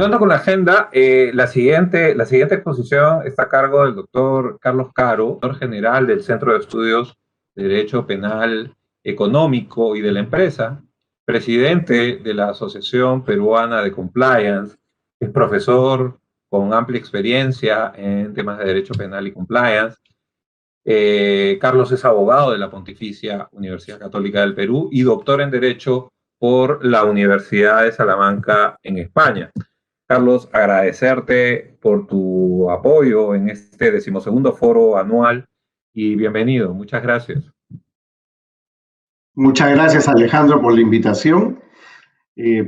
Continuando con la agenda, la siguiente exposición está a cargo del doctor Carlos Caro, doctor general del Centro de Estudios de Derecho Penal Económico y de la Empresa, presidente de la Asociación Peruana de Compliance, es profesor con amplia experiencia en temas de Derecho Penal y Compliance. Carlos es abogado de la Pontificia Universidad Católica del Perú y doctor en Derecho por la Universidad de Salamanca en España. Carlos, agradecerte por tu apoyo en este 12º foro anual y bienvenido. Muchas gracias. Muchas gracias, Alejandro, por la invitación.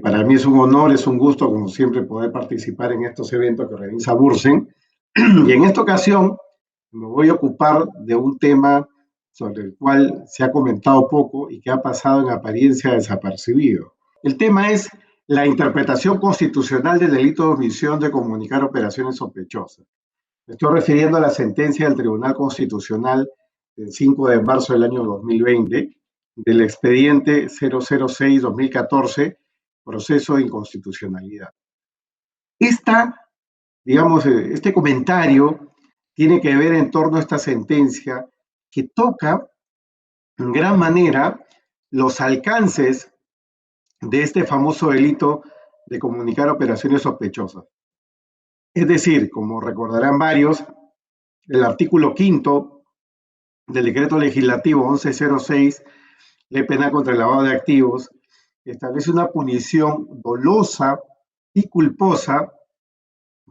Para mí es un honor, es un gusto, como siempre, poder participar en estos eventos que organiza Bursen. Y en esta ocasión me voy a ocupar de un tema sobre el cual se ha comentado poco y que ha pasado en apariencia desapercibido. El tema es la interpretación constitucional del delito de omisión de comunicar operaciones sospechosas. Me estoy refiriendo a la sentencia del Tribunal Constitucional del 5 de marzo del año 2020 del expediente 006-2014, proceso de inconstitucionalidad. Este comentario tiene que ver en torno a esta sentencia que toca en gran manera los alcances de este famoso delito de comunicar operaciones sospechosas. Es decir, como recordarán varios, el artículo 5 del decreto legislativo 1106, Ley Penal contra el Lavado de Activos, establece una punición dolosa y culposa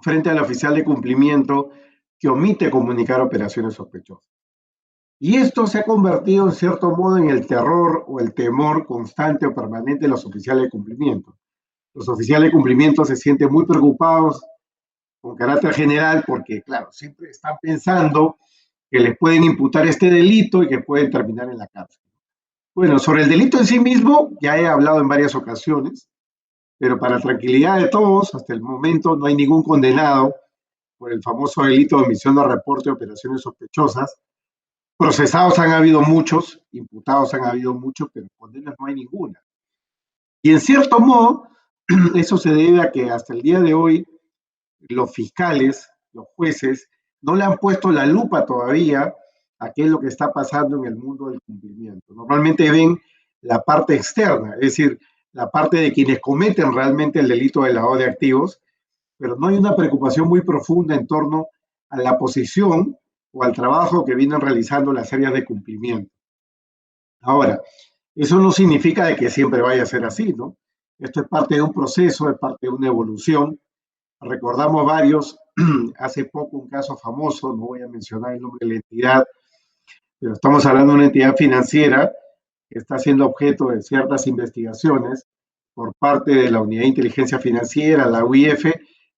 frente al oficial de cumplimiento que omite comunicar operaciones sospechosas. Y esto se ha convertido en cierto modo en el terror o el temor constante o permanente de los oficiales de cumplimiento. Los oficiales de cumplimiento se sienten muy preocupados con carácter general porque, claro, siempre están pensando que les pueden imputar este delito y que pueden terminar en la cárcel. Bueno, sobre el delito en sí mismo ya he hablado en varias ocasiones, pero para tranquilidad de todos, hasta el momento no hay ningún condenado por el famoso delito de omisión de reporte de operaciones sospechosas. Procesados han habido muchos, imputados han habido muchos, pero condenas no hay ninguna. Y en cierto modo, eso se debe a que hasta el día de hoy los fiscales, los jueces, no le han puesto la lupa todavía a qué es lo que está pasando en el mundo del cumplimiento. Normalmente ven la parte externa, es decir, la parte de quienes cometen realmente el delito de lavado de activos, pero no hay una preocupación muy profunda en torno a la posición o al trabajo que vienen realizando las áreas de cumplimiento. Ahora, eso no significa de que siempre vaya a ser así, ¿no? Esto es parte de un proceso, es parte de una evolución. Recordamos varios, hace poco un caso famoso, no voy a mencionar el nombre de la entidad, pero estamos hablando de una entidad financiera que está siendo objeto de ciertas investigaciones por parte de la Unidad de Inteligencia Financiera, la UIF,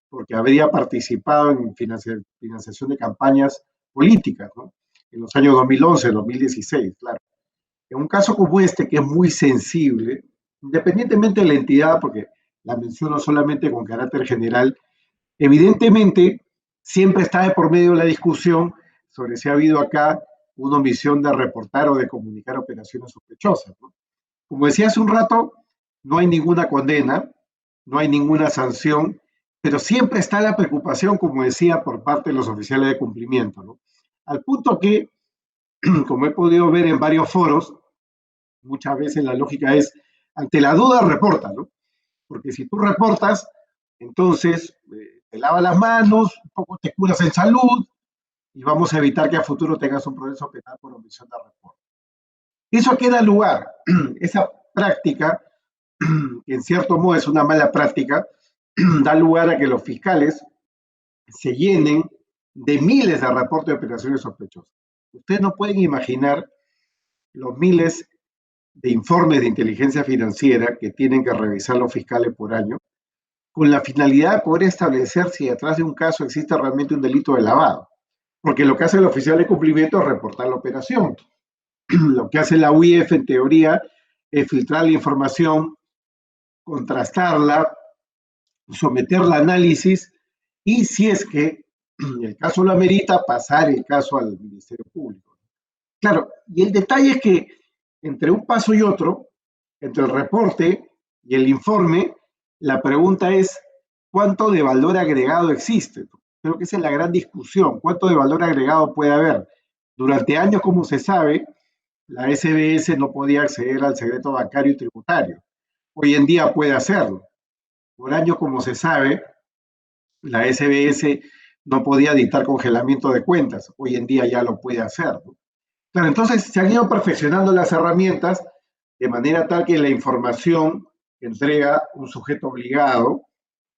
porque habría participado en financiación de campañas políticas, ¿no? En los años 2011, 2016, claro. En un caso como este, que es muy sensible, independientemente de la entidad, porque la menciono solamente con carácter general, evidentemente siempre está de por medio la discusión sobre si ha habido acá una omisión de reportar o de comunicar operaciones sospechosas, ¿no? Como decía hace un rato, no hay ninguna condena, no hay ninguna sanción, pero siempre está la preocupación, como decía, por parte de los oficiales de cumplimiento, ¿no? Al punto que, como he podido ver en varios foros, muchas veces la lógica es, ante la duda, reporta, ¿no? Porque si tú reportas, entonces te lavas las manos, un poco te curas en salud y vamos a evitar que a futuro tengas un proceso penal por omisión de reporte. Eso queda lugar, esa práctica, que en cierto modo es una mala práctica, da lugar a que los fiscales se llenen de miles de reportes de operaciones sospechosas. Ustedes no pueden imaginar los miles de informes de inteligencia financiera que tienen que revisar los fiscales por año, con la finalidad de poder establecer si detrás de un caso existe realmente un delito de lavado. Porque lo que hace el oficial de cumplimiento es reportar la operación. Lo que hace la UIF, en teoría, es filtrar la información, contrastarla, someterla a análisis y, si es que el caso lo amerita, pasar el caso al Ministerio Público. Claro, y el detalle es que entre un paso y otro, entre el reporte y el informe, la pregunta es, ¿cuánto de valor agregado existe? Creo que esa es la gran discusión. ¿Cuánto de valor agregado puede haber? Durante años, como se sabe, la SBS no podía acceder al secreto bancario y tributario. Hoy en día puede hacerlo. Por años, como se sabe, la SBS no podía dictar congelamiento de cuentas. Hoy en día ya lo puede hacer, ¿no? Claro, entonces se han ido perfeccionando las herramientas de manera tal que la información que entrega un sujeto obligado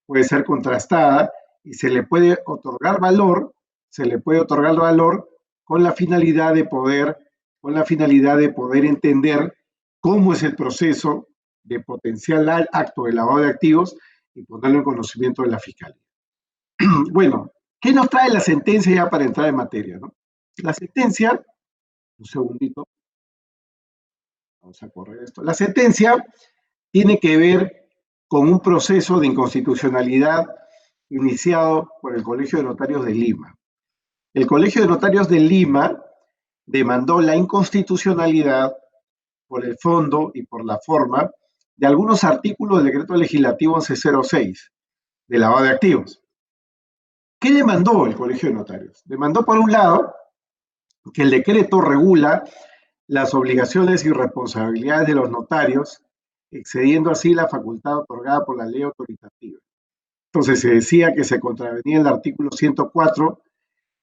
puede ser contrastada y se le puede otorgar valor con la finalidad de poder, entender cómo es el proceso de potencial acto de lavado de activos y ponerlo en conocimiento de la fiscalía. Bueno, ¿qué nos trae la sentencia ya para entrar en materia, ¿no? La sentencia, un segundito, vamos a correr esto. La sentencia tiene que ver con un proceso de inconstitucionalidad iniciado por el Colegio de Notarios de Lima. El Colegio de Notarios de Lima demandó la inconstitucionalidad por el fondo y por la forma de algunos artículos del decreto legislativo 1106 de lavado de activos. ¿Qué demandó el Colegio de Notarios? Demandó, por un lado, que el decreto regula las obligaciones y responsabilidades de los notarios, excediendo así la facultad otorgada por la ley autoritativa. Entonces se decía que se contravenía el artículo 104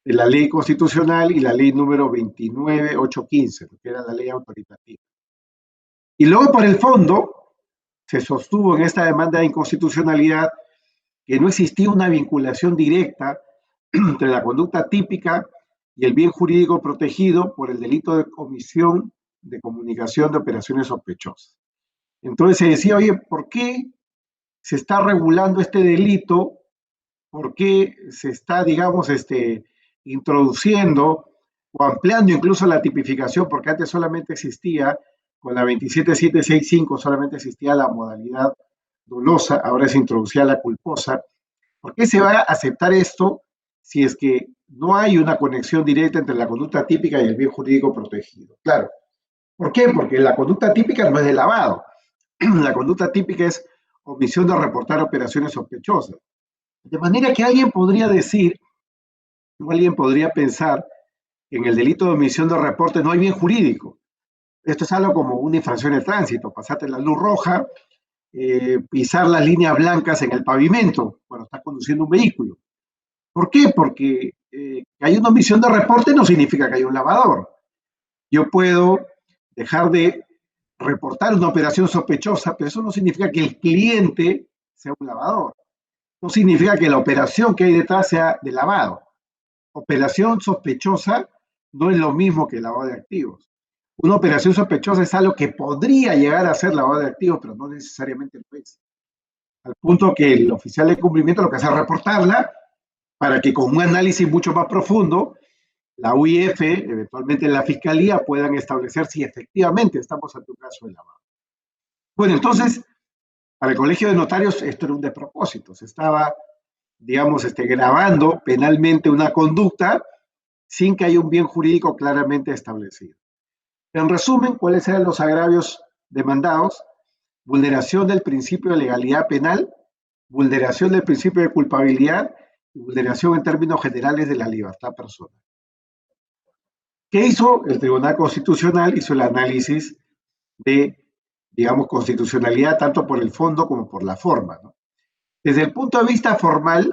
de la ley constitucional y la ley número 29815, que era la ley autoritativa. Y luego, por el fondo, se sostuvo en esta demanda de inconstitucionalidad que no existía una vinculación directa entre la conducta típica y el bien jurídico protegido por el delito de omisión de comunicación de operaciones sospechosas. Entonces se decía, oye, ¿por qué se está regulando este delito? ¿Por qué se está, digamos, introduciendo o ampliando incluso la tipificación? Porque antes solamente existía, con la 27765 solamente existía la modalidad dolosa, ahora se introducía la culposa. ¿Por qué se va a aceptar esto si es que no hay una conexión directa entre la conducta típica y el bien jurídico protegido? Claro. ¿Por qué? Porque la conducta típica no es de lavado. La conducta típica es omisión de reportar operaciones sospechosas. De manera que alguien podría decir, o alguien podría pensar, que en el delito de omisión de reporte no hay bien jurídico. Esto es algo como una infracción de tránsito, pasarte la luz roja, pisar las líneas blancas en el pavimento cuando estás conduciendo un vehículo. ¿Por qué? Porque hay una omisión de reporte no significa que haya un lavador. Yo puedo dejar de reportar una operación sospechosa, pero eso no significa que el cliente sea un lavador. No significa que la operación que hay detrás sea de lavado. Operación sospechosa no es lo mismo que lavado de activos. Una operación sospechosa es algo que podría llegar a ser lavado de activos, pero no necesariamente lo es. Al punto que el oficial de cumplimiento lo que hace es reportarla para que con un análisis mucho más profundo, la UIF, eventualmente la Fiscalía, puedan establecer si efectivamente estamos ante un caso de lavado. Bueno, entonces, para el Colegio de Notarios esto era un despropósito. Se estaba, digamos, grabando penalmente una conducta sin que haya un bien jurídico claramente establecido. En resumen, ¿cuáles eran los agravios demandados? Vulneración del principio de legalidad penal, vulneración del principio de culpabilidad y vulneración en términos generales de la libertad personal. ¿Qué hizo el Tribunal Constitucional? Hizo el análisis de, digamos, constitucionalidad tanto por el fondo como por la forma, ¿no? Desde el punto de vista formal,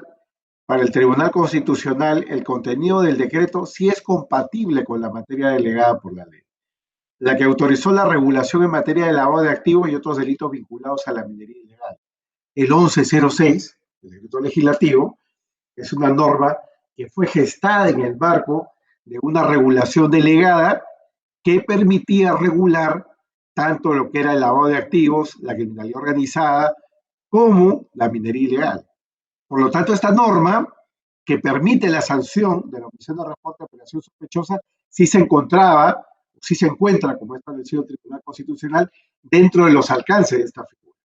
para el Tribunal Constitucional, el contenido del decreto sí es compatible con la materia delegada por la ley, la que autorizó la regulación en materia de lavado de activos y otros delitos vinculados a la minería ilegal. El 1106, el decreto legislativo, es una norma que fue gestada en el marco de una regulación delegada que permitía regular tanto lo que era el lavado de activos, la criminalidad organizada, como la minería ilegal. Por lo tanto, esta norma que permite la sanción de la omisión de reporte de operación sospechosa sí se encontraba, sí se encuentra, como ha establecido el Tribunal Constitucional, dentro de los alcances de esta figura.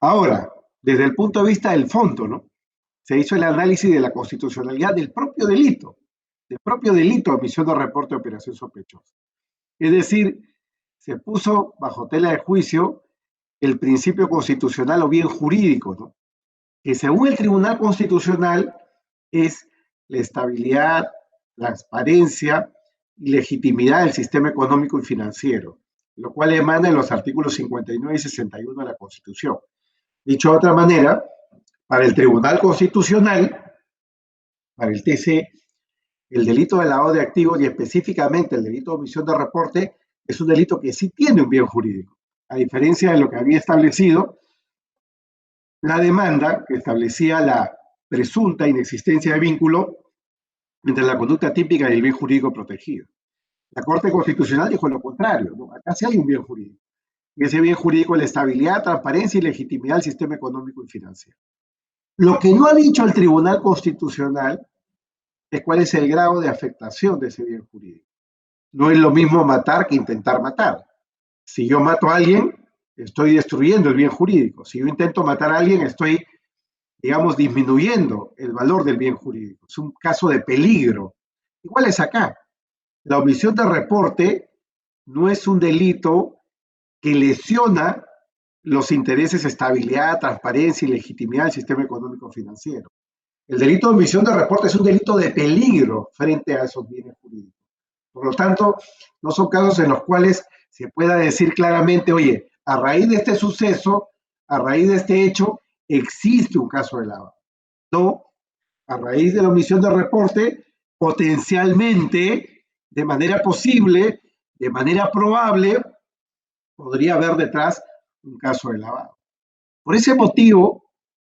Ahora, desde el punto de vista del fondo, ¿no? Se hizo el análisis de la constitucionalidad del propio delito de omisión de reporte de operación sospechosa. Es decir, se puso bajo tela de juicio el principio constitucional o bien jurídico, ¿no? que según el Tribunal Constitucional es la estabilidad, transparencia y legitimidad del sistema económico y financiero, lo cual emana en los artículos 59 y 61 de la Constitución. Dicho de otra manera, para el Tribunal Constitucional, para el TC, el delito de lavado de activos y específicamente el delito de omisión de reporte es un delito que sí tiene un bien jurídico, a diferencia de lo que había establecido la demanda que establecía la presunta inexistencia de vínculo entre la conducta típica y el bien jurídico protegido. La Corte Constitucional dijo lo contrario, ¿no? Acá sí hay un bien jurídico. Y ese bien jurídico es la estabilidad, transparencia y legitimidad del sistema económico y financiero. Lo que no ha dicho el Tribunal Constitucional es cuál es el grado de afectación de ese bien jurídico. No es lo mismo matar que intentar matar. Si yo mato a alguien, estoy destruyendo el bien jurídico. Si yo intento matar a alguien, estoy, digamos, disminuyendo el valor del bien jurídico. Es un caso de peligro. Igual es acá. La omisión de reporte no es un delito que lesiona los intereses de estabilidad, transparencia y legitimidad del sistema económico financiero. El delito de omisión de reporte es un delito de peligro frente a esos bienes jurídicos. Por lo tanto, no son casos en los cuales se pueda decir claramente, oye, a raíz de este suceso, a raíz de este hecho, existe un caso de lavado. No, a raíz de la omisión de reporte, potencialmente, de manera posible, de manera probable, podría haber detrás un caso de lavado. Por ese motivo,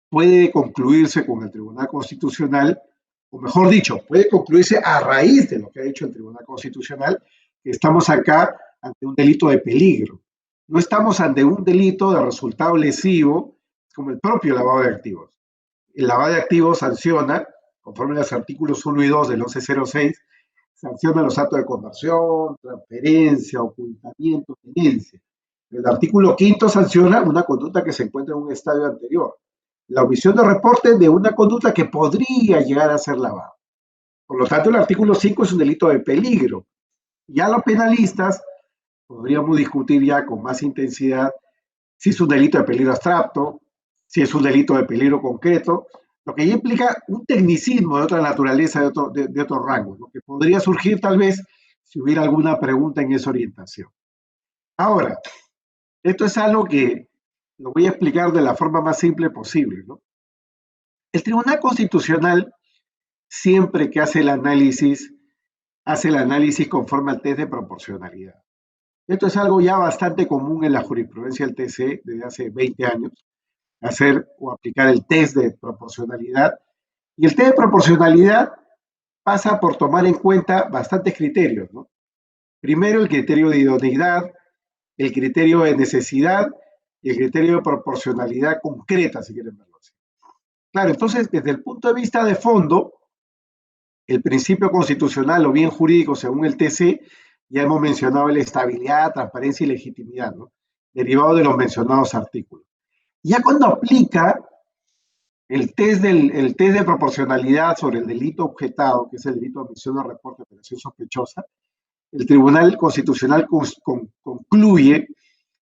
puede concluirse con el Tribunal Constitucional, o mejor dicho, puede concluirse a raíz de lo que ha dicho el Tribunal Constitucional, que estamos acá ante un delito de peligro. No estamos ante un delito de resultado lesivo como el propio lavado de activos. El lavado de activos sanciona, conforme a los artículos 1 y 2 del 1106, sanciona los actos de conversión, transferencia, ocultamiento, tenencia. El artículo 5 sanciona una conducta que se encuentra en un estadio anterior. La omisión de reporte de una conducta que podría llegar a ser lavado. Por lo tanto, el artículo 5 es un delito de peligro. Ya los penalistas podríamos discutir ya con más intensidad si es un delito de peligro abstracto, si es un delito de peligro concreto, lo que ya implica un tecnicismo de otra naturaleza, de otro rango, ¿no? Que podría surgir tal vez si hubiera alguna pregunta en esa orientación. Ahora, esto es algo que lo voy a explicar de la forma más simple posible, ¿no? El Tribunal Constitucional, siempre que hace el análisis conforme al test de proporcionalidad. Esto es algo ya bastante común en la jurisprudencia del TC desde hace 20 años, hacer o aplicar el test de proporcionalidad. Y el test de proporcionalidad pasa por tomar en cuenta bastantes criterios, ¿no? Primero, el criterio de idoneidad, el criterio de necesidad y el criterio de proporcionalidad concreta, si quieren verlo así. Claro, entonces, desde el punto de vista de fondo, el principio constitucional o bien jurídico, según el TC, ya hemos mencionado la estabilidad, transparencia y legitimidad, ¿no? Derivado de los mencionados artículos. Ya cuando aplica el test de proporcionalidad sobre el delito objetado, que es el delito de omisión de reporte de operación sospechosa, el Tribunal Constitucional concluye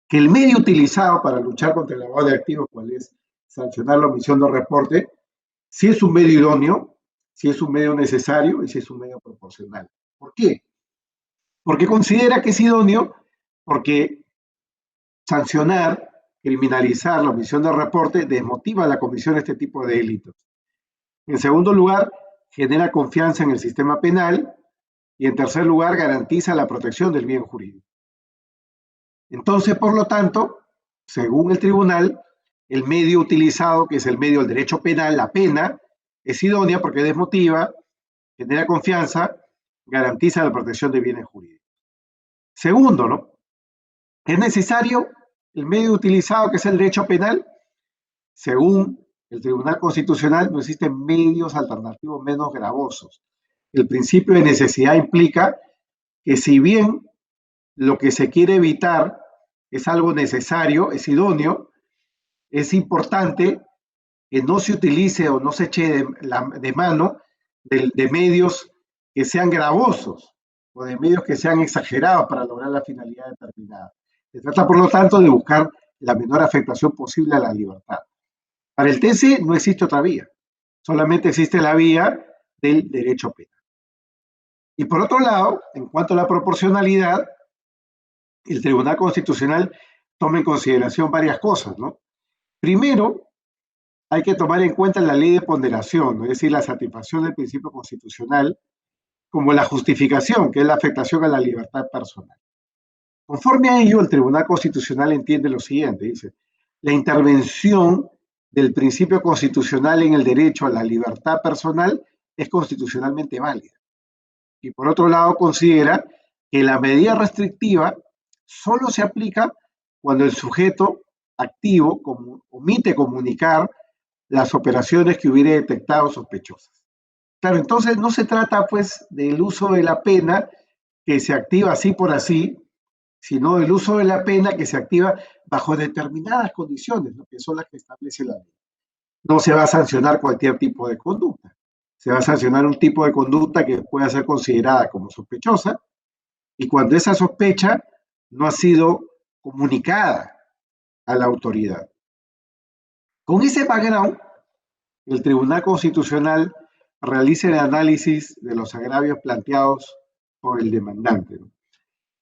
que el medio utilizado para luchar contra el lavado de activos, cual es sancionar la omisión de reporte, si es un medio idóneo, si es un medio necesario y si es un medio proporcional. ¿Por qué? Porque considera que es idóneo, porque sancionar, criminalizar la omisión de reporte desmotiva la comisión de este tipo de delitos. En segundo lugar, genera confianza en el sistema penal y en tercer lugar, garantiza la protección del bien jurídico. Entonces, por lo tanto, según el tribunal, el medio utilizado, que es el medio del derecho penal, la pena, es idónea porque desmotiva, genera confianza, garantiza la protección de bienes jurídicos. Segundo, ¿no? Es necesario el medio utilizado, que es el derecho penal. Según el Tribunal Constitucional, no existen medios alternativos menos gravosos. El principio de necesidad implica que si bien lo que se quiere evitar es algo necesario, es idóneo, es importante que no se utilice o no se eche de mano de medios que sean gravosos o de medios que sean exagerados para lograr la finalidad determinada. Se trata, por lo tanto, de buscar la menor afectación posible a la libertad. Para el TC no existe otra vía, solamente existe la vía del derecho penal. Y por otro lado, en cuanto a la proporcionalidad, el Tribunal Constitucional toma en consideración varias cosas, ¿no? Primero, hay que tomar en cuenta la ley de ponderación, ¿no? Es decir, la satisfacción del principio constitucional, como la justificación, que es la afectación a la libertad personal. Conforme a ello, el Tribunal Constitucional entiende lo siguiente, dice, la intervención del principio constitucional en el derecho a la libertad personal es constitucionalmente válida. Y por otro lado, considera que la medida restrictiva solo se aplica cuando el sujeto activo omite comunicar las operaciones que hubiera detectado sospechosas. Claro, entonces no se trata pues del uso de la pena que se activa así por así, sino del uso de la pena que se activa bajo determinadas condiciones, ¿no? Que son las que establece la ley. No se va a sancionar cualquier tipo de conducta. Se va a sancionar un tipo de conducta que pueda ser considerada como sospechosa y cuando esa sospecha no ha sido comunicada a la autoridad. Con ese background, el Tribunal Constitucional realiza el análisis de los agravios planteados por el demandante, ¿no?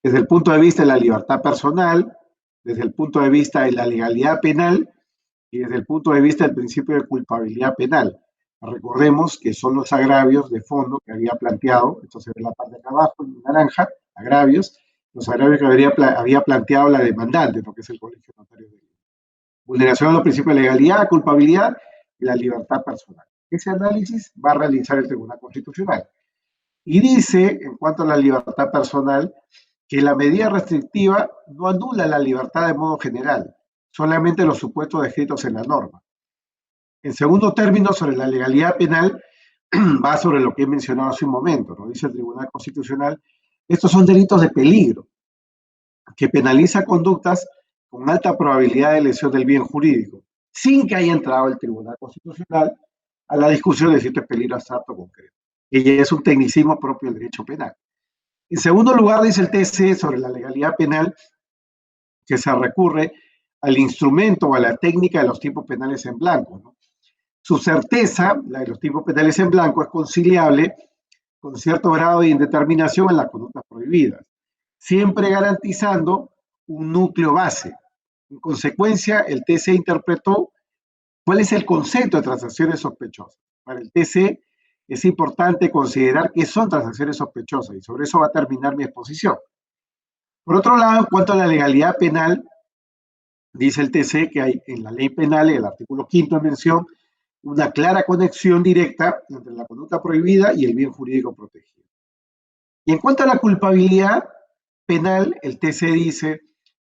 Desde el punto de vista de la libertad personal, desde el punto de vista de la legalidad penal y desde el punto de vista del principio de culpabilidad penal. Recordemos que son los agravios de fondo que había planteado, esto se ve en la parte de acá abajo, en naranja, agravios, los agravios que había planteado la demandante, porque es el Colegio Notario de Ley. Vulneración de los principios de legalidad, culpabilidad y la libertad personal. Ese análisis va a realizar el Tribunal Constitucional. Y dice, en cuanto a la libertad personal, que la medida restrictiva no anula la libertad de modo general, solamente los supuestos descritos en la norma. En segundo término, sobre la legalidad penal, va sobre lo que he mencionado hace un momento, ¿no? Dice el Tribunal Constitucional, estos son delitos de peligro, que penaliza conductas con alta probabilidad de lesión del bien jurídico, sin que haya entrado el Tribunal Constitucional a la discusión de si este peligro abstracto concreto. Y es un tecnicismo propio del derecho penal. En segundo lugar, dice el TC sobre la legalidad penal, que se recurre al instrumento o a la técnica de los tipos penales en blanco, ¿no? Su certeza, la de los tipos penales en blanco, es conciliable con cierto grado de indeterminación en las conductas prohibidas, siempre garantizando un núcleo base. En consecuencia, el TC interpretó cuál es el concepto de transacciones sospechosas. Para el TC es importante considerar qué son transacciones sospechosas y sobre eso va a terminar mi exposición. Por otro lado, en cuanto a la legalidad penal, dice el TC que hay en la ley penal, en el artículo 5 de mención, una clara conexión directa entre la conducta prohibida y el bien jurídico protegido. Y en cuanto a la culpabilidad penal, el TC dice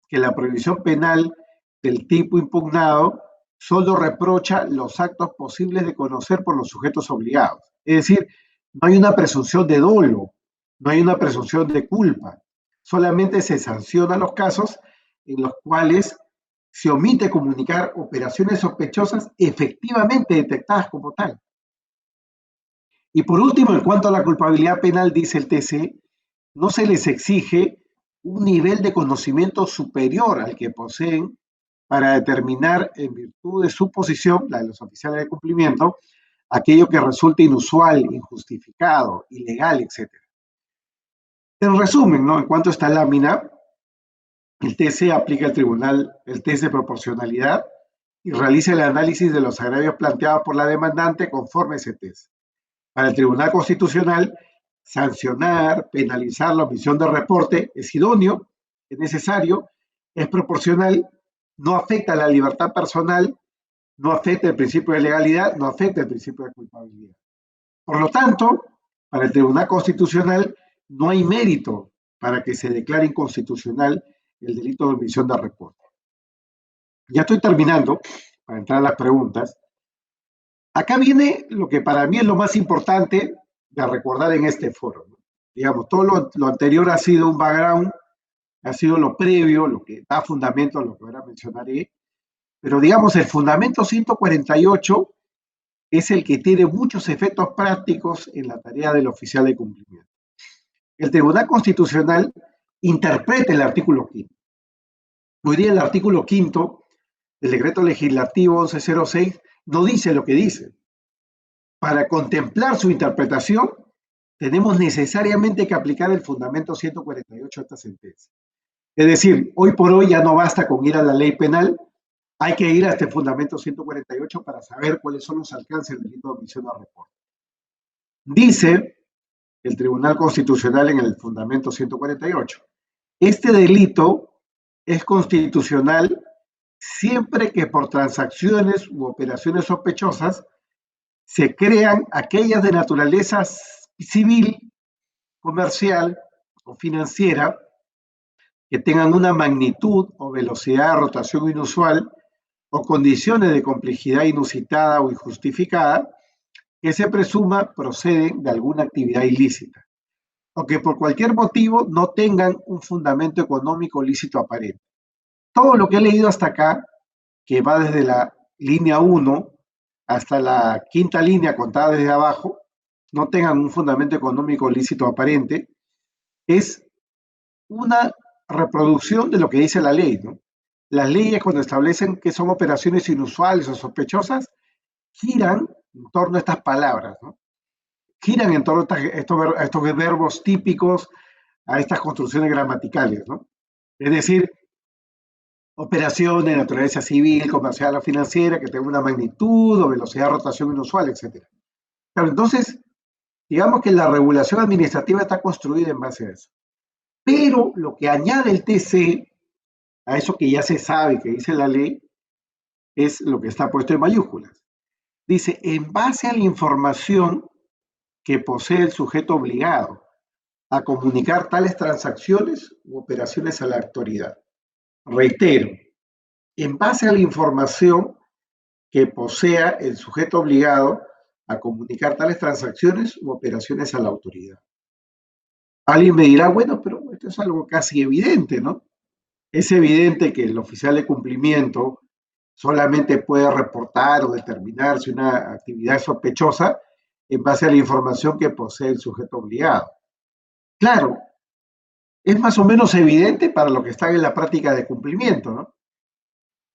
que la prohibición penal del tipo impugnado solo reprocha los actos posibles de conocer por los sujetos obligados. Es decir, no hay una presunción de dolo, no hay una presunción de culpa, solamente se sancionan los casos en los cuales se omite comunicar operaciones sospechosas efectivamente detectadas como tal. Y por último, en cuanto a la culpabilidad penal, dice el TC, no se les exige un nivel de conocimiento superior al que poseen para determinar, en virtud de su posición, la de los oficiales de cumplimiento, aquello que resulte inusual, injustificado, ilegal, etc. En resumen, ¿no? En cuanto a esta lámina, el TC aplica el test de proporcionalidad y realiza el análisis de los agravios planteados por la demandante conforme a ese test. Para el Tribunal Constitucional, sancionar, penalizar la omisión de reporte es idóneo, es necesario, es proporcional, no afecta a la libertad personal, no afecta el principio de legalidad, no afecta el principio de culpabilidad. Por lo tanto, para el Tribunal Constitucional no hay mérito para que se declare inconstitucional el delito de omisión de reporte. Ya estoy terminando, para entrar a las preguntas. Acá viene lo que para mí es lo más importante de recordar en este foro, ¿no? Digamos, todo lo anterior ha sido un background, ha sido lo previo, lo que da fundamento a lo que ahora mencionaré, pero digamos, el fundamento 148 es el que tiene muchos efectos prácticos en la tarea del oficial de cumplimiento. El Tribunal Constitucional interpreta el artículo 5. Hoy día el artículo 5 del decreto legislativo 1106 no dice lo que dice. Para contemplar su interpretación, tenemos necesariamente que aplicar el fundamento 148 de esta sentencia. Es decir, hoy por hoy ya no basta con ir a la ley penal, hay que ir a este fundamento 148 para saber cuáles son los alcances del delito de omisión a reporte. Dice el Tribunal Constitucional en el fundamento 148, este delito es constitucional siempre que por transacciones u operaciones sospechosas se crean aquellas de naturaleza civil, comercial o financiera que tengan una magnitud o velocidad de rotación inusual o condiciones de complejidad inusitada o injustificada que se presuma proceden de alguna actividad ilícita o que por cualquier motivo no tengan un fundamento económico lícito aparente. Todo lo que he leído hasta acá, que va desde la línea 1 hasta la quinta línea contada desde abajo, no tengan un fundamento económico lícito aparente, es una reproducción de lo que dice la ley, ¿no? Las leyes, cuando establecen que son operaciones inusuales o sospechosas, giran en torno a estas palabras, ¿no? Giran en torno a estos verbos típicos, a estas construcciones gramaticales, ¿no? Es decir, operación de naturaleza civil, comercial o financiera que tenga una magnitud o velocidad de rotación inusual, etc. Claro, entonces, digamos que la regulación administrativa está construida en base a eso. Pero lo que añade el TC a eso que ya se sabe que dice la ley es lo que está puesto en mayúsculas. Dice, en base a la información que posee el sujeto obligado a comunicar tales transacciones u operaciones a la autoridad. Reitero, en base a la información que posea el sujeto obligado a comunicar tales transacciones u operaciones a la autoridad. Alguien me dirá, bueno, pero esto es algo casi evidente, ¿no? Es evidente que el oficial de cumplimiento solamente puede reportar o determinar si una actividad es sospechosa en base a la información que posee el sujeto obligado. Claro, es más o menos evidente para los que están en la práctica de cumplimiento, ¿no?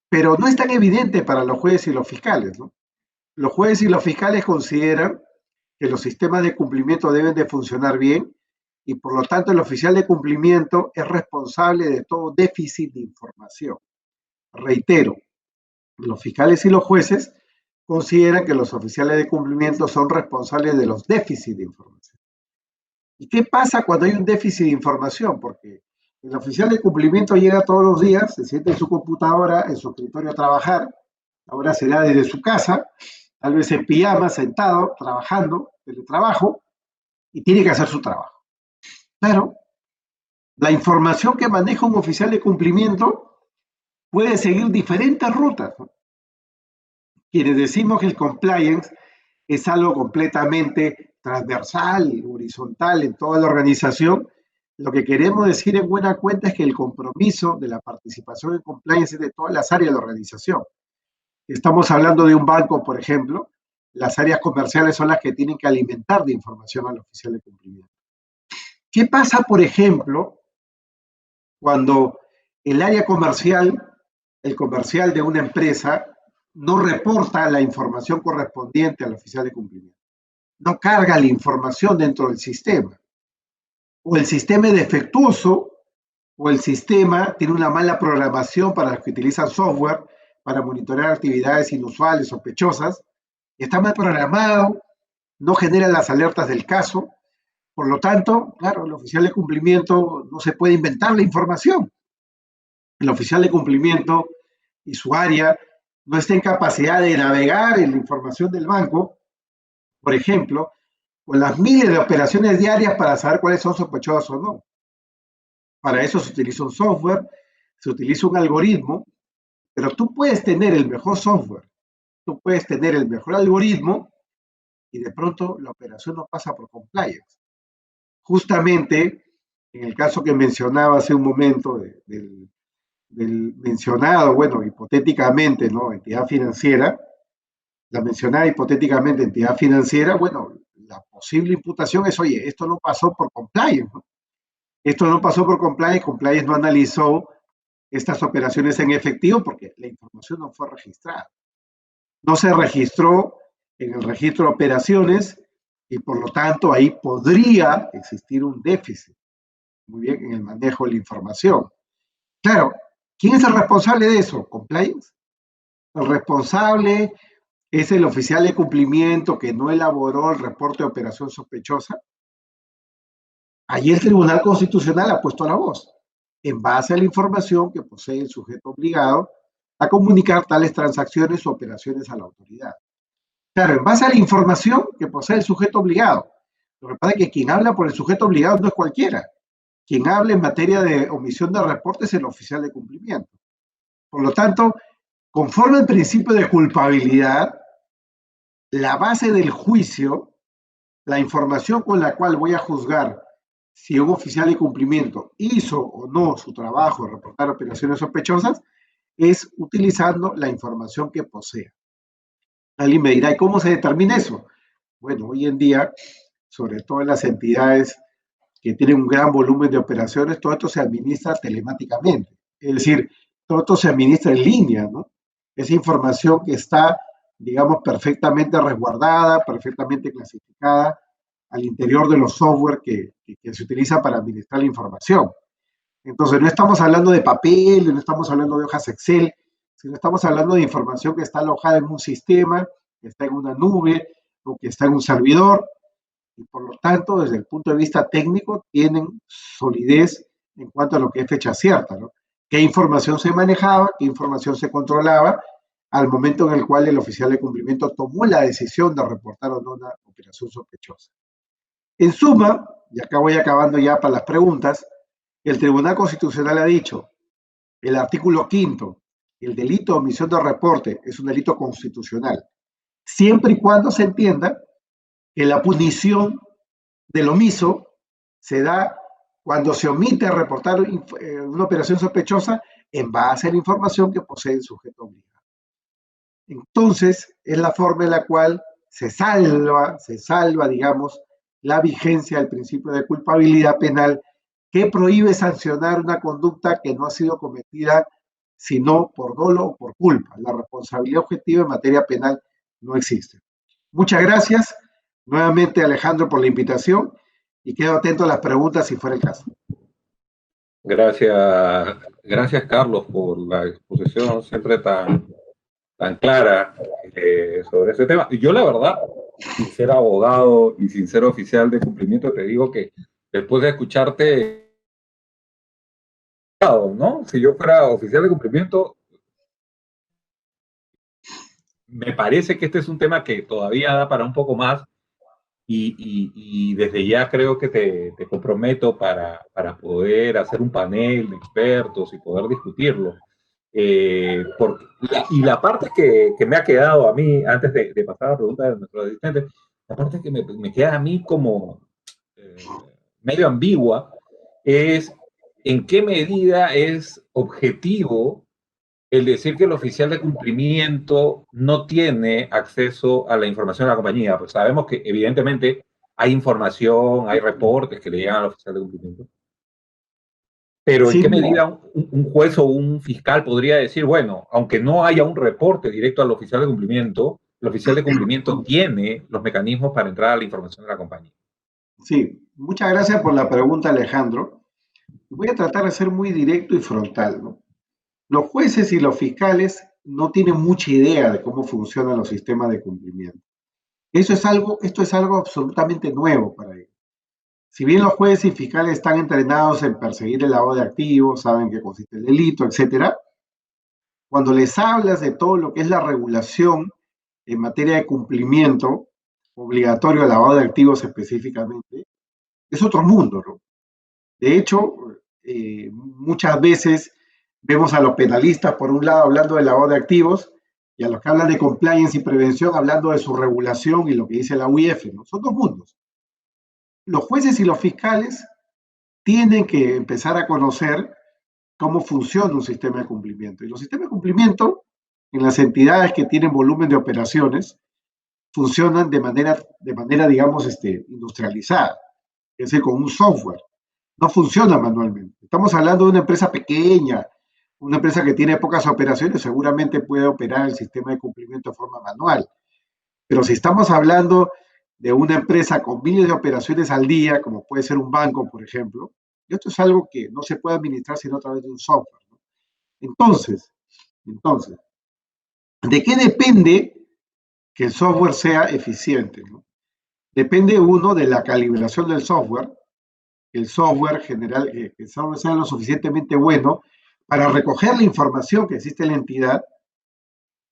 Pero no es tan evidente para los jueces y los fiscales, ¿no? Los jueces y los fiscales consideran que los sistemas de cumplimiento deben de funcionar bien y por lo tanto el oficial de cumplimiento es responsable de todo déficit de información. Reitero, los fiscales y los jueces consideran que los oficiales de cumplimiento son responsables de los déficits de información. ¿Y qué pasa cuando hay un déficit de información? Porque el oficial de cumplimiento llega todos los días, se sienta en su computadora, en su escritorio a trabajar, ahora será desde su casa, tal vez en pijama, sentado, trabajando, teletrabajo, y tiene que hacer su trabajo. Claro, la información que maneja un oficial de cumplimiento puede seguir diferentes rutas, ¿no? Quienes decimos que el compliance es algo completamente transversal, horizontal en toda la organización, lo que queremos decir en buena cuenta es que el compromiso de la participación en compliance es de todas las áreas de la organización. Estamos hablando de un banco, por ejemplo, las áreas comerciales son las que tienen que alimentar de información al oficial de cumplimiento. ¿Qué pasa, por ejemplo, cuando el área comercial, el comercial de una empresa, no reporta la información correspondiente al oficial de cumplimiento? No carga la información dentro del sistema. O el sistema es defectuoso, o el sistema tiene una mala programación para los que utilizan software para monitorear actividades inusuales, sospechosas, está mal programado, no genera las alertas del caso, por lo tanto, claro, el oficial de cumplimiento no se puede inventar la información. El oficial de cumplimiento y su área no está en capacidad de navegar en la información del banco, por ejemplo, con las miles de operaciones diarias para saber cuáles son sospechosas o no. Para eso se utiliza un software, se utiliza un algoritmo, pero tú puedes tener el mejor software, tú puedes tener el mejor algoritmo y de pronto la operación no pasa por compliance. Justamente en el caso que mencionaba hace un momento del mencionado, bueno, hipotéticamente, ¿no? Entidad financiera, la mencionada hipotéticamente entidad financiera, bueno, la posible imputación es, oye, esto no pasó por compliance, ¿no? Esto no pasó por compliance, compliance no analizó estas operaciones en efectivo porque la información no fue registrada. no se registró en el registro de operaciones y por lo tanto ahí podría existir un déficit, muy bien, en el manejo de la información. Claro, ¿quién es el responsable de eso? ¿Compliance? El responsable es el oficial de cumplimiento que no elaboró el reporte de operación sospechosa. Allí el Tribunal Constitucional ha puesto la voz, en base a la información que posee el sujeto obligado a comunicar tales transacciones o operaciones a la autoridad. Claro, en base a la información que posee el sujeto obligado. Lo que pasa es que quien habla por el sujeto obligado no es cualquiera. Quien habla en materia de omisión de reporte es el oficial de cumplimiento. Por lo tanto, conforme al principio de culpabilidad, la base del juicio, la información con la cual voy a juzgar si un oficial de cumplimiento hizo o no su trabajo de reportar operaciones sospechosas, es utilizando la información que posea. Alguien me dirá, ¿y cómo se determina eso? Bueno, hoy en día, sobre todo en las entidades que tienen un gran volumen de operaciones, todo esto se administra telemáticamente. Es decir, todo esto se administra en línea, ¿no? Esa información que está, digamos, perfectamente resguardada, perfectamente clasificada al interior de los software que se utilizan para administrar la información. Entonces, no estamos hablando de papel, no estamos hablando de hojas Excel, sino estamos hablando de información que está alojada en un sistema, que está en una nube o que está en un servidor, y por lo tanto, desde el punto de vista técnico, tienen solidez en cuanto a lo que es fecha cierta, ¿no? ¿Qué información se manejaba, qué información se controlaba al momento en el cual el oficial de cumplimiento tomó la decisión de reportar o no una operación sospechosa? En suma, y acá voy acabando ya para las preguntas, el Tribunal Constitucional ha dicho, el artículo 5º, el delito de omisión de reporte es un delito constitucional, siempre y cuando se entienda que la punición del omiso se da cuando se omite reportar una operación sospechosa en base a la información que posee el sujeto obligado. Entonces, es la forma en la cual se salva, digamos, la vigencia del principio de culpabilidad penal que prohíbe sancionar una conducta que no ha sido cometida sino por dolo o por culpa. La responsabilidad objetiva en materia penal no existe. Muchas gracias nuevamente, Alejandro, por la invitación y quedo atento a las preguntas si fuera el caso. Gracias Carlos, por la exposición siempre tan clara sobre ese tema. Y yo, la verdad, sin ser abogado y sin ser oficial de cumplimiento, te digo que después de escucharte, ¿no? Si yo fuera oficial de cumplimiento, me parece que este es un tema que todavía da para un poco más y desde ya creo que te comprometo para poder hacer un panel de expertos y poder discutirlo. Y la parte que me ha quedado a mí, antes de pasar a la pregunta de nuestro asistente, la parte que me queda a mí como medio ambigua es en qué medida es objetivo el decir que el oficial de cumplimiento no tiene acceso a la información de la compañía. Pues sabemos que evidentemente hay información, hay reportes que le llegan al oficial de cumplimiento. Pero ¿en Sí, qué medida un juez o un fiscal podría decir, bueno, aunque no haya un reporte directo al oficial de cumplimiento, el oficial de cumplimiento tiene los mecanismos para entrar a la información de la compañía? sí, muchas gracias por la pregunta, Alejandro. Voy a tratar de ser muy directo y frontal, ¿no? Los jueces y los fiscales no tienen mucha idea de cómo funcionan los sistemas de cumplimiento. Esto es algo absolutamente nuevo para ellos. Si bien los jueces y fiscales están entrenados en perseguir el lavado de activos, saben qué consiste el delito, etcétera, cuando les hablas de todo lo que es la regulación en materia de cumplimiento obligatorio al lavado de activos específicamente, es otro mundo, ¿no? De hecho, muchas veces vemos a los penalistas, por un lado, hablando de lavado de activos, y a los que hablan de compliance y prevención, hablando de su regulación y lo que dice la UIF, ¿no? Son dos mundos. Los jueces y los fiscales tienen que empezar a conocer cómo funciona un sistema de cumplimiento. Y los sistemas de cumplimiento en las entidades que tienen volumen de operaciones funcionan de manera digamos, industrializada, es decir, con un software. No funciona manualmente. Estamos hablando de una empresa pequeña, Una empresa que tiene pocas operaciones seguramente puede operar el sistema de cumplimiento de forma manual. Pero si estamos hablando de una empresa con miles de operaciones al día, como puede ser un banco, por ejemplo, esto es algo que no se puede administrar sino a través de un software, ¿no? Entonces, ¿de qué depende que el software sea eficiente, ¿no? Depende uno de la calibración del software, el software general, que el software sea lo suficientemente bueno para recoger la información que existe en la entidad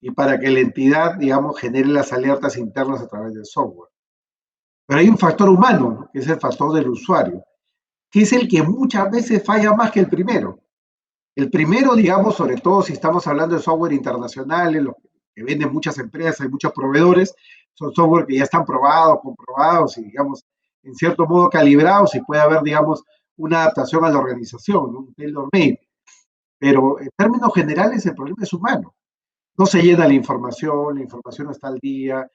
y para que la entidad, digamos, genere las alertas internas a través del software. Pero hay un factor humano, ¿no? Que es el factor del usuario, que es el que muchas veces falla más que el primero. El primero, digamos, sobre todo si estamos hablando de software internacionales, lo que venden muchas empresas y muchos proveedores, son software que ya están probados, comprobados y, digamos, en cierto modo calibrados y puede haber, digamos, una adaptación a la organización, ¿no? Un tailor-made. Pero en términos generales el problema es humano. No se llena la información no está al día,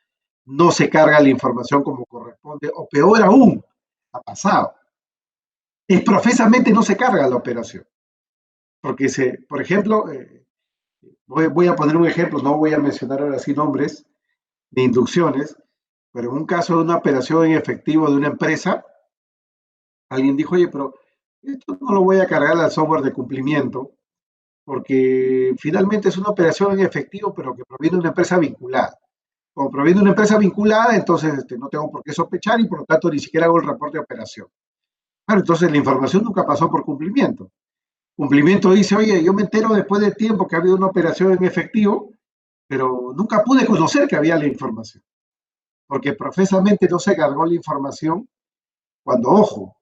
no se carga la información como corresponde, o peor aún, ha pasado. Es profesamente no se carga la operación. Porque por ejemplo, voy a poner un ejemplo, no voy a mencionar ahora sí nombres de inducciones, pero en un caso de una operación en efectivo de una empresa, alguien dijo, oye, pero esto no lo voy a cargar al software de cumplimiento, porque finalmente es una operación en efectivo, pero que proviene de una empresa vinculada. Como proviene de una empresa vinculada, entonces no tengo por qué sospechar y por lo tanto ni siquiera hago el reporte de operación. Claro, entonces la información nunca pasó por cumplimiento. Cumplimiento dice, oye, yo me entero después de tiempo que ha habido una operación en efectivo, pero nunca pude conocer que había la información, porque profesamente no se cargó la información cuando, ojo,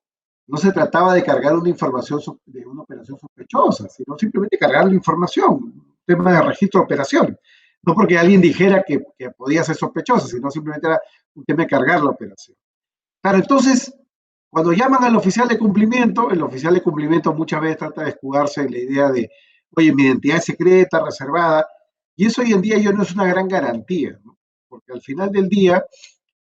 no se trataba de cargar una información de una operación sospechosa, sino simplemente cargar la información, un tema de registro de operaciones. No porque alguien dijera que podía ser sospechosa, sino simplemente era un tema de cargar la operación. Claro, entonces, cuando llaman al oficial de cumplimiento, el oficial de cumplimiento muchas veces trata de escudarse en la idea de, oye, mi identidad es secreta, reservada, y eso hoy en día ya no es una gran garantía, ¿no? Porque al final del día,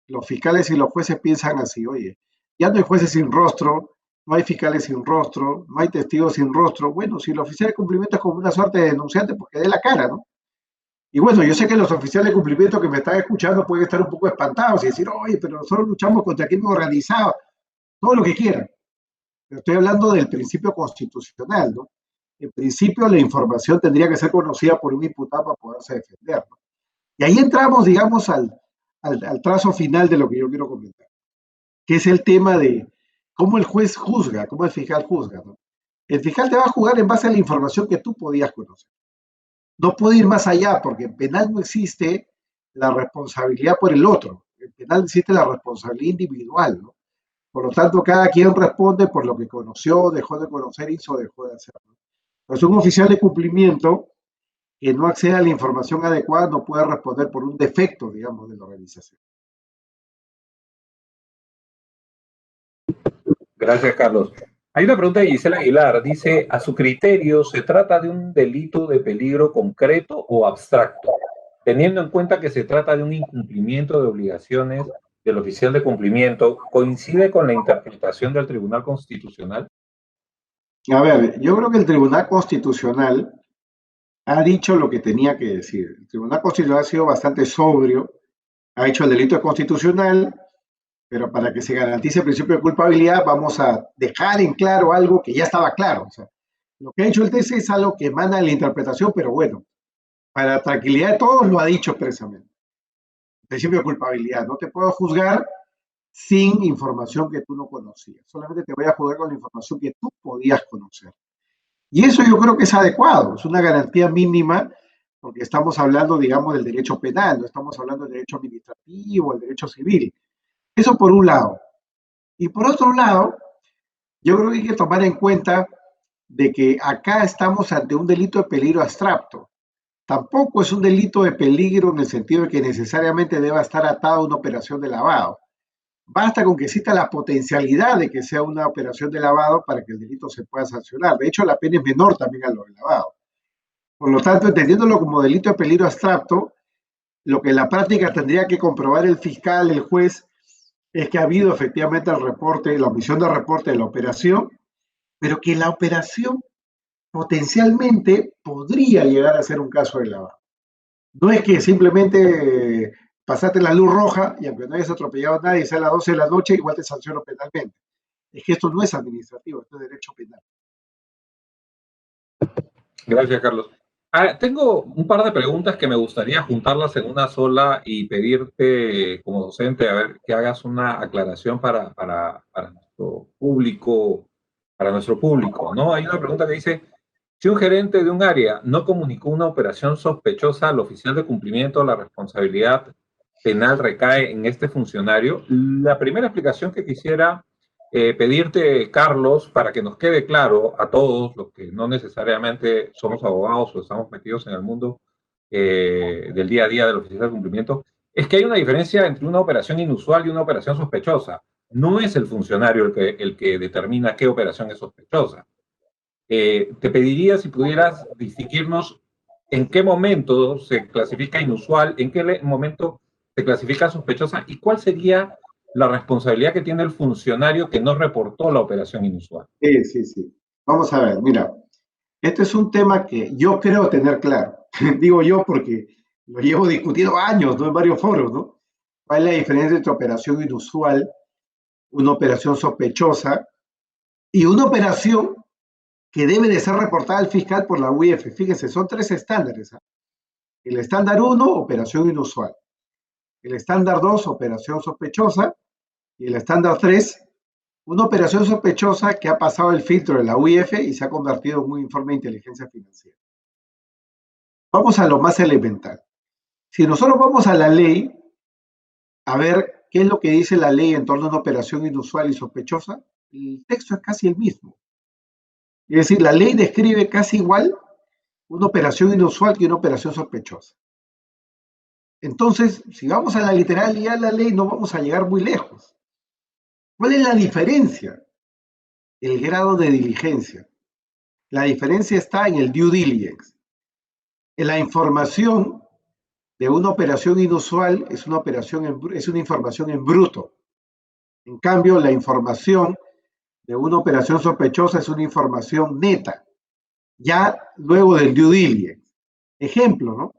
los fiscales y los jueces piensan así, oye, ya no hay jueces sin rostro, no hay fiscales sin rostro, no hay testigos sin rostro. Bueno, si el oficial de cumplimiento es como una suerte de denunciante, pues que dé la cara, ¿no? Y bueno, yo sé que los oficiales de cumplimiento que me están escuchando pueden estar un poco espantados y decir, oye, pero nosotros luchamos contra el crimen organizado, todo lo que quieran. Pero estoy hablando del principio constitucional, ¿no? En principio, la información tendría que ser conocida por un imputado para poderse defender, ¿no? Y ahí entramos, digamos, al trazo final de lo que yo quiero comentar, que es el tema de cómo el juez juzga, cómo el fiscal juzga, ¿no? El fiscal te va a juzgar en base a la información que tú podías conocer. No puede ir más allá, porque en penal no existe la responsabilidad por el otro. En penal existe la responsabilidad individual, ¿no? Por lo tanto, cada quien responde por lo que conoció, dejó de conocer, hizo o dejó de hacer. Pues un oficial de cumplimiento que no accede a la información adecuada no puede responder por un defecto, digamos, de la organización. Gracias, Carlos. Hay una pregunta de Gisela Aguilar. Dice, a su criterio, ¿se trata de un delito de peligro concreto o abstracto? Teniendo en cuenta que se trata de un incumplimiento de obligaciones del oficial de cumplimiento, ¿coincide con la interpretación del Tribunal Constitucional? A ver, yo creo que el Tribunal Constitucional ha dicho lo que tenía que decir. El Tribunal Constitucional ha sido bastante sobrio, ha hecho el delito constitucional, pero para que se garantice el principio de culpabilidad vamos a dejar en claro algo que ya estaba claro. O sea, lo que ha hecho el TC es algo que emana de la interpretación, pero bueno, para la tranquilidad de todos lo ha dicho expresamente. El principio de culpabilidad, no te puedo juzgar sin información que tú no conocías, solamente te voy a juzgar con la información que tú podías conocer. Y eso yo creo que es adecuado, es una garantía mínima, porque estamos hablando, digamos, del derecho penal, no estamos hablando del derecho administrativo, el derecho civil. Eso por un lado. Y por otro lado, yo creo que hay que tomar en cuenta de que acá estamos ante un delito de peligro abstracto. Tampoco es un delito de peligro en el sentido de que necesariamente deba estar atado a una operación de lavado. Basta con que exista la potencialidad de que sea una operación de lavado para que el delito se pueda sancionar. De hecho, la pena es menor también a lo del lavado. Por lo tanto, entendiéndolo como delito de peligro abstracto, lo que en la práctica tendría que comprobar el fiscal, el juez, es que ha habido efectivamente el reporte, la omisión de reporte de la operación, pero que la operación potencialmente podría llegar a ser un caso de lavado. No es que simplemente pasaste la luz roja y aunque no hayas atropellado a nadie, sea a las 12 de la noche, igual te sanciono penalmente. Es que esto no es administrativo, esto es derecho penal. Gracias, Carlos. Tengo un par de preguntas que me gustaría juntarlas en una sola y pedirte como docente a ver que hagas una aclaración para nuestro público, ¿no? Hay una pregunta que dice, si un gerente de un área no comunicó una operación sospechosa al oficial de cumplimiento, la responsabilidad penal recae en este funcionario. La primera explicación que quisiera pedirte, Carlos, para que nos quede claro a todos los que no necesariamente somos abogados o estamos metidos en el mundo del día a día del oficial de cumplimiento, es que hay una diferencia entre una operación inusual y una operación sospechosa. No es el funcionario el que determina qué operación es sospechosa. Te pediría si pudieras distinguirnos en qué momento se clasifica inusual, en qué momento se clasifica sospechosa y cuál sería la responsabilidad que tiene el funcionario que no reportó la operación inusual. Sí, sí, sí. Vamos a ver, mira, este es un tema que yo creo tener claro. Digo yo porque lo llevo discutiendo años, ¿no? En varios foros, ¿no? ¿Cuál es la diferencia entre operación inusual, una operación sospechosa y una operación que debe de ser reportada al fiscal por la UIF? Fíjense, son tres estándares. ¿Eh? El estándar 1, operación inusual. El estándar 2, operación sospechosa. Y el estándar 3, una operación sospechosa que ha pasado el filtro de la UIF y se ha convertido en un informe de inteligencia financiera. Vamos a lo más elemental. Si nosotros vamos a la ley, a ver qué es lo que dice la ley en torno a una operación inusual y sospechosa, el texto es casi el mismo. Es decir, la ley describe casi igual una operación inusual que una operación sospechosa. Entonces, si vamos a la literalidad de la ley, no vamos a llegar muy lejos. ¿Cuál es la diferencia? El grado de diligencia. La diferencia está en el due diligence. En la información de una operación inusual es una información en bruto. En cambio, la información de una operación sospechosa es una información neta, ya luego del due diligence. Ejemplo, ¿no?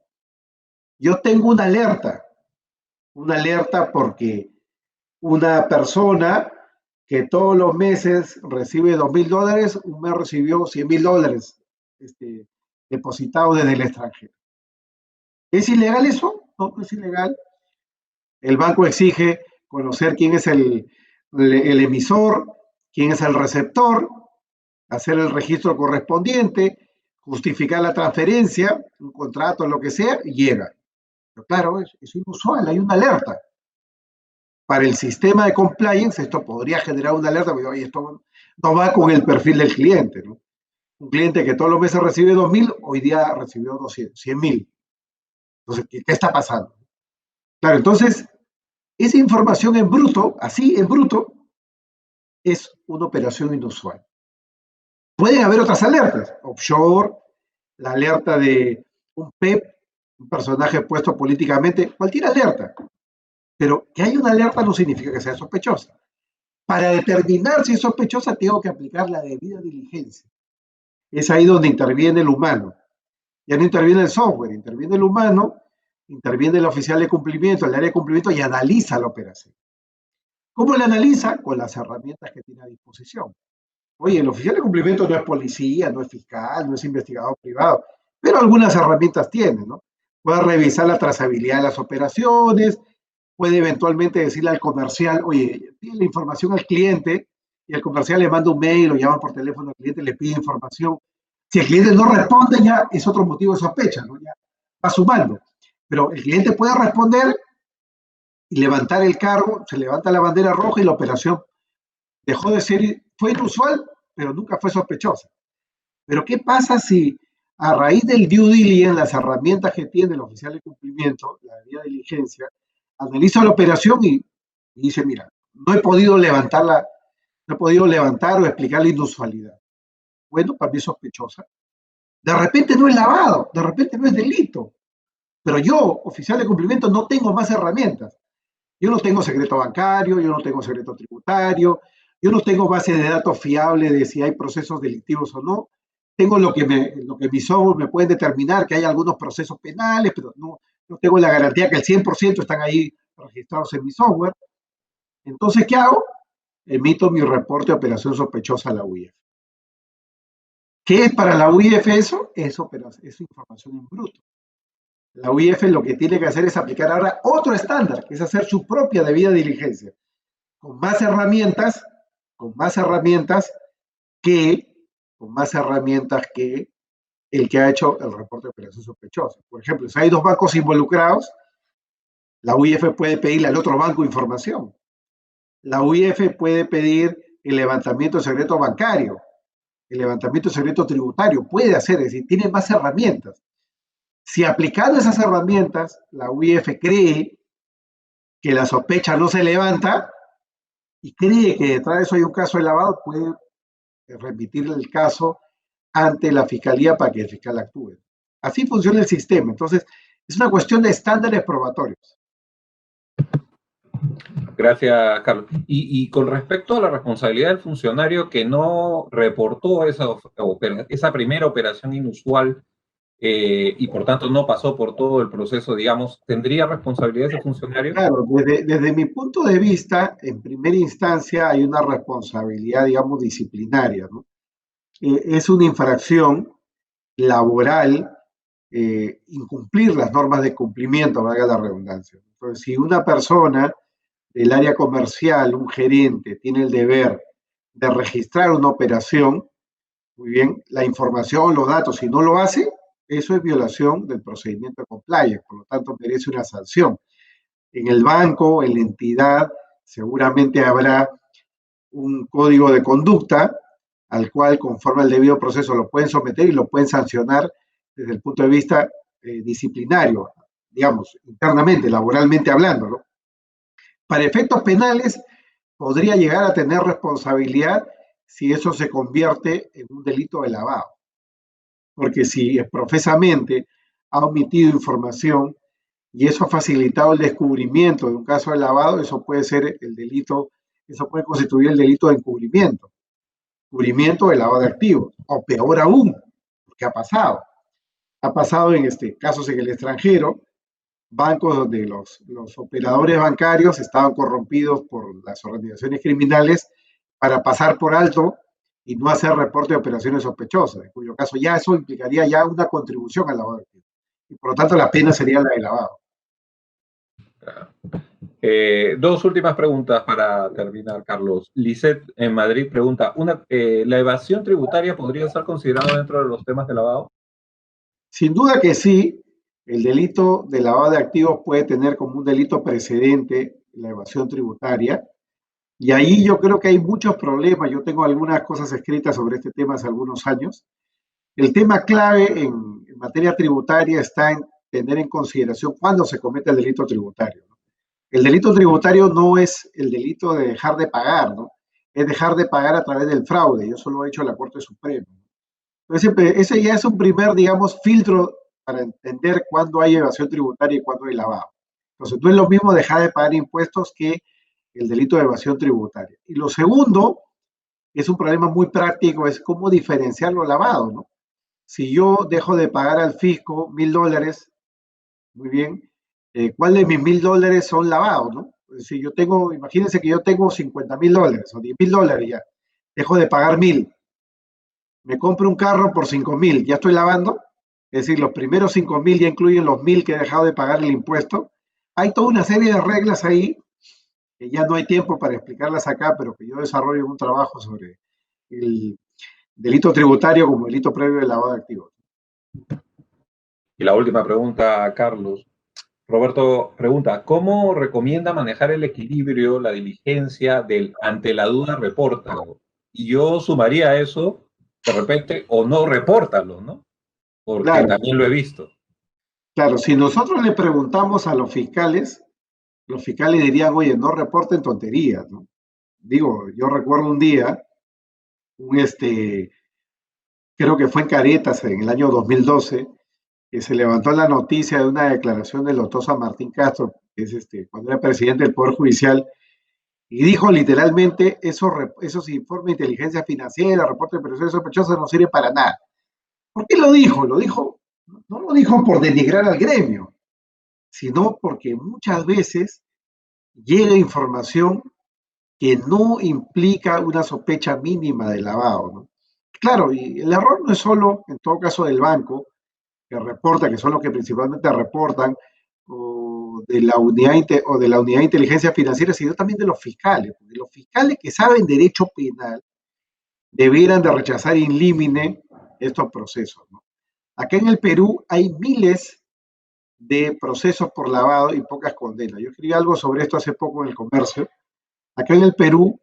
Yo tengo una alerta porque una persona que todos los meses recibe $2,000, un mes recibió $100,000 depositados desde el extranjero. ¿Es ilegal eso? No, no es ilegal. El banco exige conocer quién es el emisor, quién es el receptor, hacer el registro correspondiente, justificar la transferencia, un contrato, lo que sea, y llega. Pero claro, es inusual, hay una alerta. Para el sistema de compliance, esto podría generar una alerta, porque oye, esto no va con el perfil del cliente, ¿no? Un cliente que todos los meses recibe 2,000, hoy día recibió 200, 100,000. Entonces, ¿qué está pasando? Claro, entonces, esa información en bruto, así en bruto, es una operación inusual. Pueden haber otras alertas, offshore, la alerta de un PEP, un personaje puesto políticamente, cualquier alerta. Pero que haya una alerta no significa que sea sospechosa. Para determinar si es sospechosa, tengo que aplicar la debida diligencia. Es ahí donde interviene el humano. Ya no interviene el software, interviene el humano, interviene el oficial de cumplimiento, el área de cumplimiento y analiza la operación. ¿Cómo la analiza? Con las herramientas que tiene a disposición. Oye, el oficial de cumplimiento no es policía, no es fiscal, no es investigador privado, pero algunas herramientas tiene, ¿no? Puede revisar la trazabilidad de las operaciones, puede eventualmente decirle al comercial, oye, pide la información al cliente y el comercial le manda un mail o llama por teléfono al cliente, le pide información. Si el cliente no responde, ya es otro motivo de sospecha, ¿no? Ya va sumando. Pero el cliente puede responder y levantar el cargo, se levanta la bandera roja y la operación dejó de ser, fue inusual, pero nunca fue sospechosa. Pero ¿qué pasa si a raíz del due diligence, las herramientas que tiene el oficial de cumplimiento, la debida diligencia, analiza la operación y dice, mira, no he podido levantarla, no he podido levantar o explicar la inusualidad? Bueno, para mí es sospechosa. De repente no es lavado, de repente no es delito, pero yo, oficial de cumplimiento, no tengo más herramientas. Yo no tengo secreto bancario, yo no tengo secreto tributario, yo no tengo base de datos fiable de si hay procesos delictivos o no. tengo lo que mi software me puede determinar, que hay algunos procesos penales, pero no tengo la garantía que el 100% están ahí registrados en mi software. Entonces, ¿qué hago? Emito mi reporte de operación sospechosa a la UIF. ¿Qué es para la UIF eso? Es información en bruto. La UIF lo que tiene que hacer es aplicar ahora otro estándar, que es hacer su propia debida diligencia, con más herramientas que el que ha hecho el reporte de operación sospechosa. Por ejemplo, si hay dos bancos involucrados, la UIF puede pedirle al otro banco información. La UIF puede pedir el levantamiento de secreto bancario, el levantamiento de secreto tributario, puede hacer, es decir, tiene más herramientas. Si aplicando esas herramientas, la UIF cree que la sospecha no se levanta y cree que detrás de eso hay un caso de lavado, puede remitir el caso ante la fiscalía para que el fiscal actúe. Así funciona el sistema. Entonces, es una cuestión de estándares probatorios. Gracias, Carlos. Y con respecto a la responsabilidad del funcionario que no reportó esa primera operación inusual y por tanto no pasó por todo el proceso, digamos, ¿tendría responsabilidad ese funcionario? Claro, desde mi punto de vista, en primera instancia hay una responsabilidad, digamos, disciplinaria, ¿no? Es una infracción laboral incumplir las normas de cumplimiento, valga la redundancia. Entonces, si una persona del área comercial, un gerente, tiene el deber de registrar una operación, muy bien, la información, los datos, si no lo hace, eso es violación del procedimiento de compliance, por lo tanto merece una sanción. En el banco, en la entidad, seguramente habrá un código de conducta al cual, conforme al debido proceso, lo pueden someter y lo pueden sancionar desde el punto de vista disciplinario, digamos, internamente, laboralmente hablando, ¿no? Para efectos penales, podría llegar a tener responsabilidad si eso se convierte en un delito de lavado. Porque si profesamente ha omitido información y eso ha facilitado el descubrimiento de un caso de lavado, eso puede ser el delito, eso puede constituir el delito de encubrimiento de lavado de activos, o peor aún, porque ha pasado en casos en el extranjero, bancos donde los operadores bancarios estaban corrompidos por las organizaciones criminales para pasar por alto y no hacer reporte de operaciones sospechosas, en cuyo caso ya eso implicaría ya una contribución al lavado de activos. Y por lo tanto la pena sería la de lavado. Dos últimas preguntas para terminar, Carlos. Lisette en Madrid pregunta, ¿la evasión tributaria podría ser considerada dentro de los temas de lavado? Sin duda que sí, el delito de lavado de activos puede tener como un delito precedente la evasión tributaria, y ahí yo creo que hay muchos problemas. Yo tengo algunas cosas escritas sobre este tema hace algunos años. El tema clave en materia tributaria está en tener en consideración cuándo se comete el delito tributario, ¿no? El delito tributario no es el delito de dejar de pagar, ¿no? Es dejar de pagar a través del fraude. Y eso lo ha hecho la Corte Suprema. Entonces, ese ya es un primer, digamos, filtro para entender cuándo hay evasión tributaria y cuándo hay lavado. Entonces, no es lo mismo dejar de pagar impuestos que el delito de evasión tributaria. Y lo segundo, es un problema muy práctico, es cómo diferenciar lo lavado, ¿no? Si yo dejo de pagar al fisco $1,000, muy bien, ¿cuál de mis $1,000 son lavados, no? Si yo tengo, imagínense que yo tengo $50,000 o $10,000 ya, dejo de pagar 1,000, me compro un carro por 5,000, ¿ya estoy lavando? Es decir, los primeros 5,000 ya incluyen los 1,000 que he dejado de pagar el impuesto. Hay toda una serie de reglas ahí que ya no hay tiempo para explicarlas acá, pero que yo desarrollo un trabajo sobre el delito tributario como delito previo de lavado de activos. Y la última pregunta, Carlos. Roberto pregunta, ¿cómo recomienda manejar el equilibrio, la diligencia del ante la duda, repórtalo? Y yo sumaría a eso, de repente, o no repórtalo, ¿no? Porque Claro, también lo he visto. claro, si nosotros le preguntamos a los fiscales dirían, oye, no reporten tonterías, ¿no? Digo, yo recuerdo un día, creo que fue en Caretas en el año 2012, que se levantó la noticia de una declaración del doctor San Martín Castro, que es cuando era presidente del Poder Judicial, y dijo literalmente, esos informes de inteligencia financiera, reportes de operaciones sospechosas no sirven para nada. ¿Por qué lo dijo? No lo dijo por denigrar al gremio, sino porque muchas veces llega información que no implica una sospecha mínima de lavado, ¿no? Claro, y el error no es solo, en todo caso, del banco, que reporta, que son los que principalmente reportan, o de la unidad de inteligencia financiera, sino también de los fiscales, porque los fiscales que saben derecho penal debieran de rechazar in limine estos procesos, ¿no? Acá en el Perú hay miles de procesos por lavado y pocas condenas. Yo escribí algo sobre esto hace poco en el Comercio. Acá en el Perú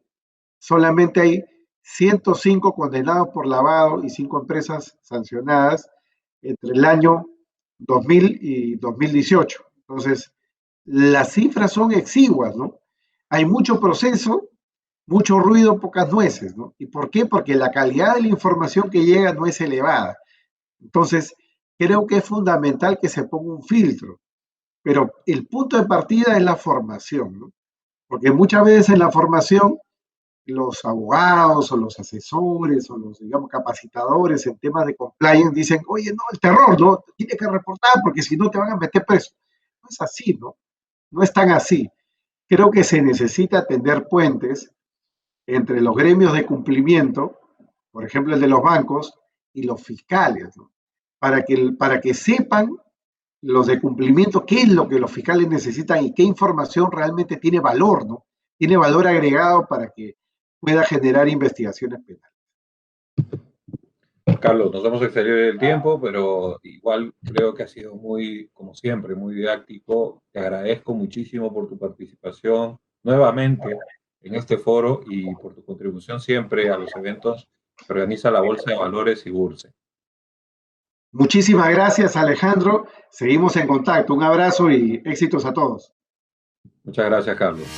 solamente hay 105 condenados por lavado y 5 empresas sancionadas entre el año 2000 y 2018. Entonces, las cifras son exiguas, ¿no? Hay mucho proceso, mucho ruido, pocas nueces, ¿no? ¿Y por qué? Porque la calidad de la información que llega no es elevada. Entonces, creo que es fundamental que se ponga un filtro, pero el punto de partida es la formación, ¿no? Porque muchas veces en la formación los abogados o los asesores o los, digamos, capacitadores en temas de compliance dicen, oye, no, el terror, ¿no? Tienes que reportar porque si no te van a meter preso. No es así, ¿no? No es tan así. Creo que se necesita tender puentes entre los gremios de cumplimiento, por ejemplo el de los bancos, y los fiscales, ¿no? Para que sepan los de cumplimiento qué es lo que los fiscales necesitan y qué información realmente tiene valor, ¿no? Tiene valor agregado para que pueda generar investigaciones penales. Carlos, nos hemos excedido del tiempo, pero igual creo que ha sido muy, como siempre, muy didáctico. Te agradezco muchísimo por tu participación nuevamente en este foro y por tu contribución siempre a los eventos que organiza la Bolsa de Valores y Bursa. Muchísimas gracias, Alejandro. Seguimos en contacto. Un abrazo y éxitos a todos. Muchas gracias, Carlos.